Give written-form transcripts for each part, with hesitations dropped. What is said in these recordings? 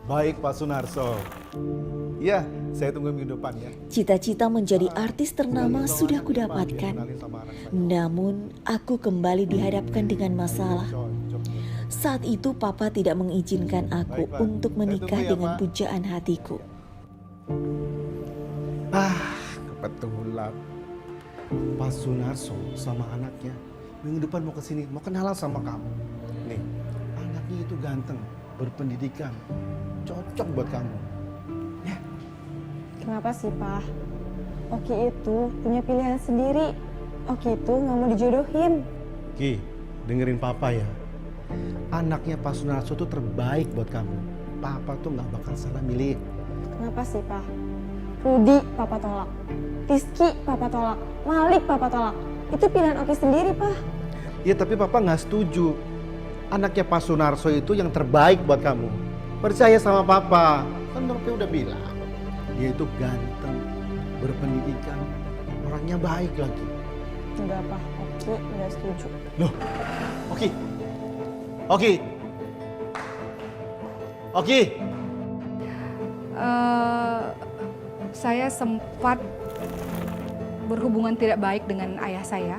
Baik Pak Sunarso. Iya, saya tunggu minggu depan ya. Cita-cita menjadi artis ternama sudah kudapatkan. Namun, aku kembali dihadapkan dengan masalah. Saat itu papa tidak mengizinkan aku untuk menikah dengan pujaan hatiku. Kebetulan Pak Sunarso sama anaknya minggu depan mau kesini, mau kenalan sama kamu. Nih, anaknya itu ganteng, berpendidikan, cocok buat kamu. Ya. Kenapa sih, Pak? Oki itu punya pilihan sendiri. Oki itu nggak mau dijodohin. Ki, dengerin papa ya. Anaknya Pak Sunarso itu terbaik buat kamu. Papa tuh nggak bakal salah milih. Kenapa sih, Pak? Rudi, Papa tolak. Rizky, Papa tolak. Malik, Papa tolak. Itu pilihan Oki sendiri, Pak. Ya tapi papa nggak setuju. Anaknya Pak Sunarso itu yang terbaik buat kamu. Percaya sama papa. Kan papi udah bilang. Dia itu ganteng, berpendidikan, orangnya baik lagi. Enggak, Pak. Oki nggak setuju. Loh, Oki. Oki. Oki. Saya sempat berhubungan tidak baik dengan ayah saya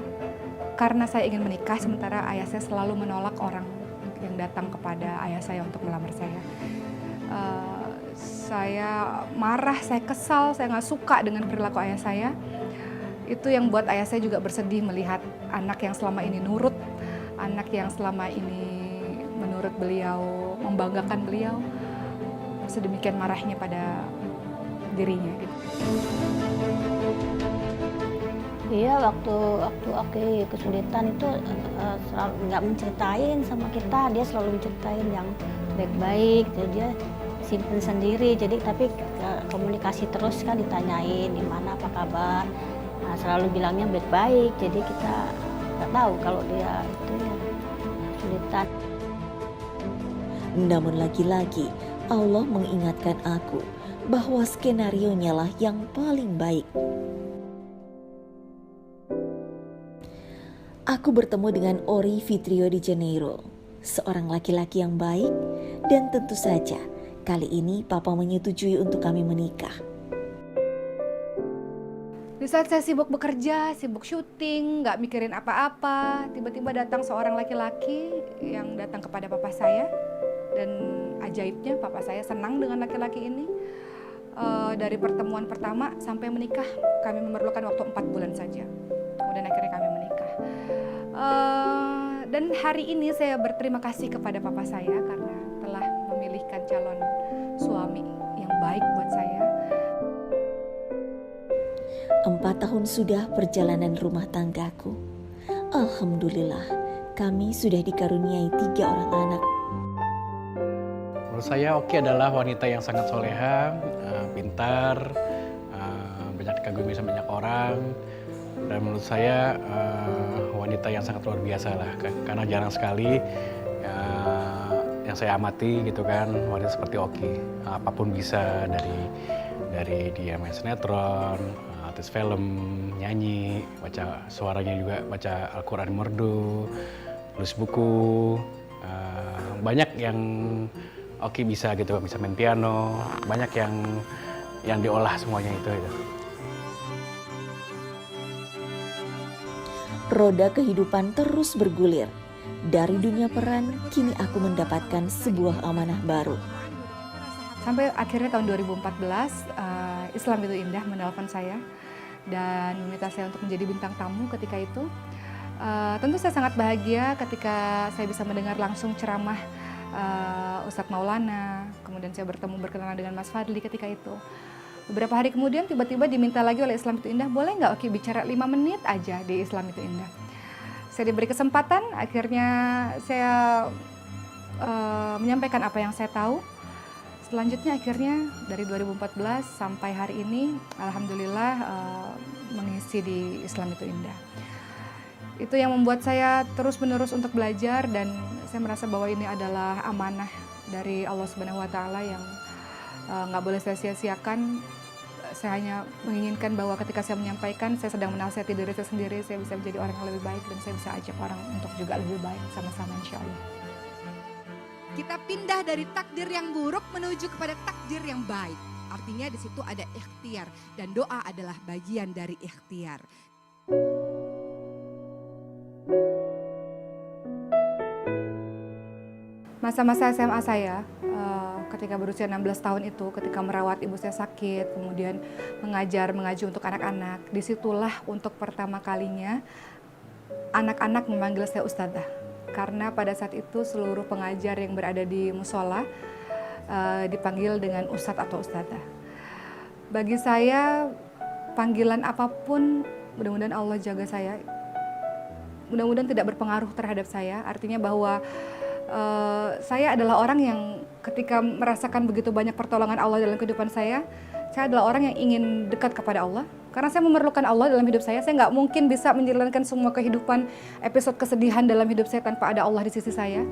karena saya ingin menikah, sementara ayah saya selalu menolak orang yang datang kepada ayah saya untuk melamar saya. Saya marah, saya kesal, saya nggak suka dengan perilaku ayah saya. Itu yang buat ayah saya juga bersedih melihat anak yang selama ini nurut, anak yang selama ini menurut beliau, membanggakan beliau, sedemikian marahnya pada dirinya. Gitu. Iya, waktu Oki kesulitan itu selalu nggak menceritain sama kita, dia selalu menceritain yang baik-baik, jadi dia simpen sendiri. Jadi tapi komunikasi terus kan, ditanyain di mana, apa kabar, nah, selalu bilangnya baik-baik. Jadi kita nggak tahu kalau dia itu ya kesulitan. Namun lagi-lagi Allah mengingatkan aku bahwa skenarionya lah yang paling baik. Aku bertemu dengan Ori Fitrio di Janeiro, seorang laki-laki yang baik, dan tentu saja kali ini papa menyetujui untuk kami menikah. Di saat saya sibuk bekerja, sibuk syuting, nggak mikirin apa-apa, tiba-tiba datang seorang laki-laki yang datang kepada papa saya, dan ajaibnya papa saya senang dengan laki-laki ini. Dari pertemuan pertama sampai menikah, kami memerlukan waktu 4 bulan saja. Kemudian akhirnya kami menikah. Dan hari ini saya berterima kasih kepada papa saya karena telah memilihkan calon suami yang baik buat saya. 4 tahun sudah perjalanan rumah tanggaku. Alhamdulillah, kami sudah dikaruniai 3 orang anak. Menurut saya Oki adalah wanita yang sangat soleha, pintar, banyak dikagumi sama banyak orang. Dan menurut saya wanita yang sangat luar biasa lah, karena jarang sekali yang saya amati gitu kan, wanita seperti Oki. Apapun bisa, dari dia main sinetron, artis film, nyanyi, baca suaranya juga, baca Al-Quran merdu, tulis buku, banyak yang Oki bisa gitu, bisa main piano, banyak yang diolah semuanya itu. Roda kehidupan terus bergulir. Dari dunia peran, kini aku mendapatkan sebuah amanah baru. Sampai akhirnya tahun 2014, Islam Itu Indah menelpon saya dan meminta saya untuk menjadi bintang tamu ketika itu. Tentu saya sangat bahagia ketika saya bisa mendengar langsung ceramah Ustadz Maulana, kemudian saya berkenalan dengan Mas Fadli ketika itu. Beberapa hari kemudian tiba-tiba diminta lagi oleh Islam Itu Indah, boleh nggak Oki bicara 5 menit aja di Islam Itu Indah. Saya diberi kesempatan, akhirnya saya menyampaikan apa yang saya tahu. Selanjutnya akhirnya dari 2014 sampai hari ini, alhamdulillah mengisi di Islam Itu Indah. Itu yang membuat saya terus-menerus untuk belajar, dan saya merasa bahwa ini adalah amanah dari Allah Subhanahu wa Ta'ala yang nggak boleh saya sia-siakan. Saya hanya menginginkan bahwa ketika saya menyampaikan, saya sedang menasihati diri saya sendiri, saya bisa menjadi orang yang lebih baik, dan saya bisa ajak orang untuk juga lebih baik sama-sama, insya Allah. Kita pindah dari takdir yang buruk menuju kepada takdir yang baik. Artinya di situ ada ikhtiar dan doa adalah bagian dari ikhtiar. Masa-masa SMA saya, ketika berusia 16 tahun itu, ketika merawat ibu saya sakit, kemudian mengaji untuk anak-anak, disitulah untuk pertama kalinya anak-anak memanggil saya ustadzah. Karena pada saat itu seluruh pengajar yang berada di musola dipanggil dengan ustadz atau ustadzah. Bagi saya, panggilan apapun, mudah-mudahan Allah jaga saya, mudah-mudahan tidak berpengaruh terhadap saya. Artinya bahwa saya adalah orang yang ketika merasakan begitu banyak pertolongan Allah dalam kehidupan saya adalah orang yang ingin dekat kepada Allah. Karena saya memerlukan Allah dalam hidup saya nggak mungkin bisa menjalankan semua kehidupan, episode kesedihan dalam hidup saya tanpa ada Allah di sisi saya.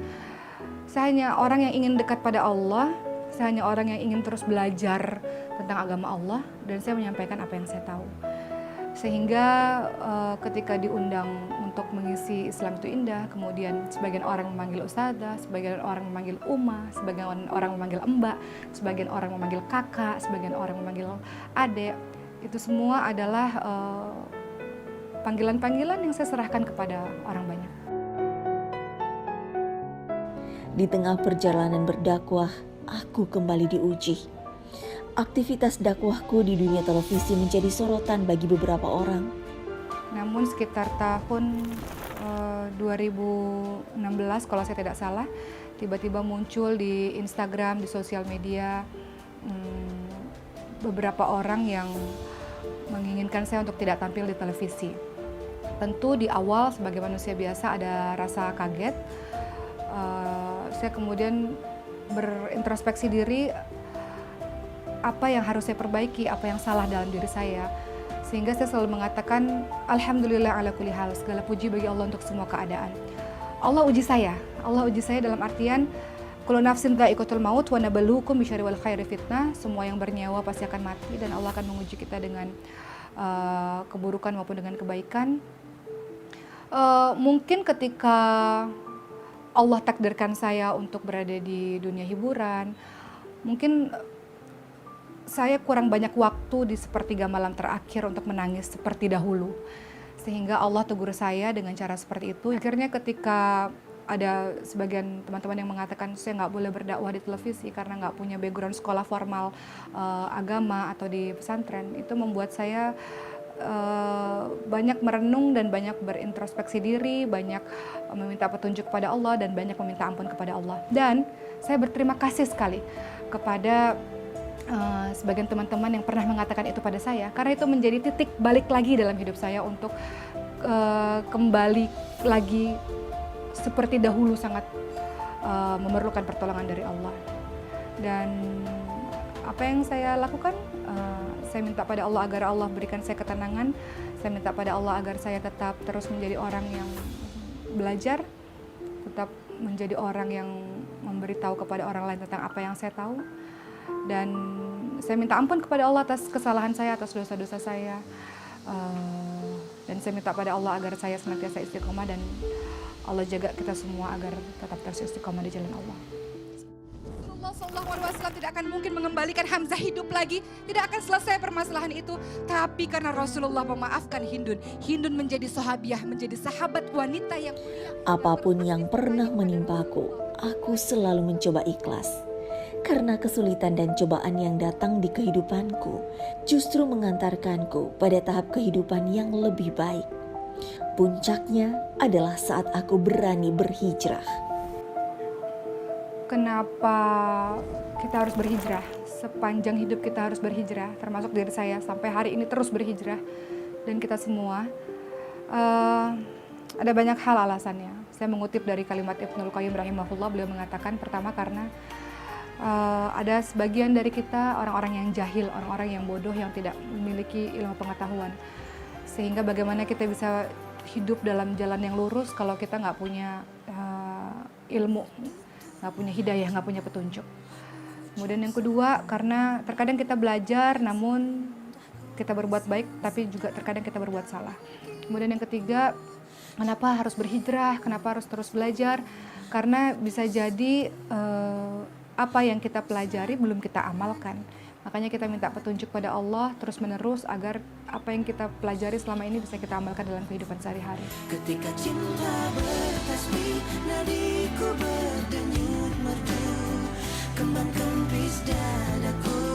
Saya hanya orang yang ingin dekat pada Allah, saya hanya orang yang ingin terus belajar tentang agama Allah, dan saya menyampaikan apa yang saya tahu. Sehingga ketika diundang untuk mengisi Islam itu Indah, kemudian sebagian orang memanggil ustadzah, sebagian orang memanggil Uma, sebagian orang memanggil Mbak, sebagian orang memanggil kakak, sebagian orang memanggil adek. Itu semua adalah panggilan-panggilan yang saya serahkan kepada orang banyak. Di tengah perjalanan berdakwah, aku kembali diuji. Aktivitas dakwahku di dunia televisi menjadi sorotan bagi beberapa orang. Namun sekitar tahun 2016 kalau saya tidak salah, tiba-tiba muncul di Instagram, di sosial media, beberapa orang yang menginginkan saya untuk tidak tampil di televisi. Tentu di awal sebagai manusia biasa ada rasa kaget. Saya kemudian berintrospeksi diri, apa yang harus saya perbaiki, apa yang salah dalam diri saya. Sehingga saya selalu mengatakan, Alhamdulillah ala kulli hal, segala puji bagi Allah untuk semua keadaan. Allah uji saya dalam artian, kullu nafsin dha'iqatul maut wa nabluukum bisyarri wal khairi fitnah. Semua yang bernyawa pasti akan mati dan Allah akan menguji kita dengan keburukan maupun dengan kebaikan. Mungkin ketika Allah takdirkan saya untuk berada di dunia hiburan, mungkin saya kurang banyak waktu di sepertiga malam terakhir untuk menangis seperti dahulu. Sehingga Allah tegur saya dengan cara seperti itu. Akhirnya ketika ada sebagian teman-teman yang mengatakan saya nggak boleh berdakwah di televisi karena nggak punya background sekolah formal agama atau di pesantren, itu membuat saya banyak merenung dan banyak berintrospeksi diri, banyak meminta petunjuk kepada Allah dan banyak meminta ampun kepada Allah. Dan saya berterima kasih sekali kepada sebagian teman-teman yang pernah mengatakan itu pada saya, karena itu menjadi titik balik lagi dalam hidup saya untuk kembali lagi seperti dahulu sangat memerlukan pertolongan dari Allah. Dan apa yang saya lakukan, saya minta pada Allah agar Allah berikan saya ketenangan, saya minta pada Allah agar saya tetap terus menjadi orang yang belajar, tetap menjadi orang yang memberitahu kepada orang lain tentang apa yang saya tahu. Dan saya minta ampun kepada Allah atas kesalahan saya, atas dosa-dosa saya. Dan saya minta pada Allah agar saya senantiasa istiqomah dan Allah jaga kita semua agar tetap terus istiqomah di jalan Allah. Rasulullah SAW tidak akan mungkin mengembalikan Hamzah hidup lagi, tidak akan selesai permasalahan itu. Tapi karena Rasulullah memaafkan Hindun, Hindun menjadi sahabiah, menjadi sahabat wanita yang mulia. Apapun yang pernah menimpaku, aku selalu mencoba ikhlas. Karena kesulitan dan cobaan yang datang di kehidupanku justru mengantarkanku pada tahap kehidupan yang lebih baik. Puncaknya adalah saat aku berani berhijrah. Kenapa kita harus berhijrah? Sepanjang hidup kita harus berhijrah, termasuk diri saya sampai hari ini terus berhijrah. Dan kita semua, ada banyak hal alasannya. Saya mengutip dari kalimat Ibnul Qayyim rahimahullah, beliau mengatakan pertama karena ada sebagian dari kita orang-orang yang jahil, orang-orang yang bodoh yang tidak memiliki ilmu pengetahuan. Sehingga bagaimana kita bisa hidup dalam jalan yang lurus kalau kita nggak punya ilmu, nggak punya hidayah, nggak punya petunjuk. Kemudian yang kedua, karena terkadang kita belajar namun kita berbuat baik, tapi juga terkadang kita berbuat salah. Kemudian yang ketiga, kenapa harus berhijrah, kenapa harus terus belajar? Karena bisa jadi apa yang kita pelajari belum kita amalkan. Makanya kita minta petunjuk pada Allah terus-menerus agar apa yang kita pelajari selama ini bisa kita amalkan dalam kehidupan sehari-hari. Ketika cinta bertasbih, nadiku berdenyut merdu, kembang kempis dadaku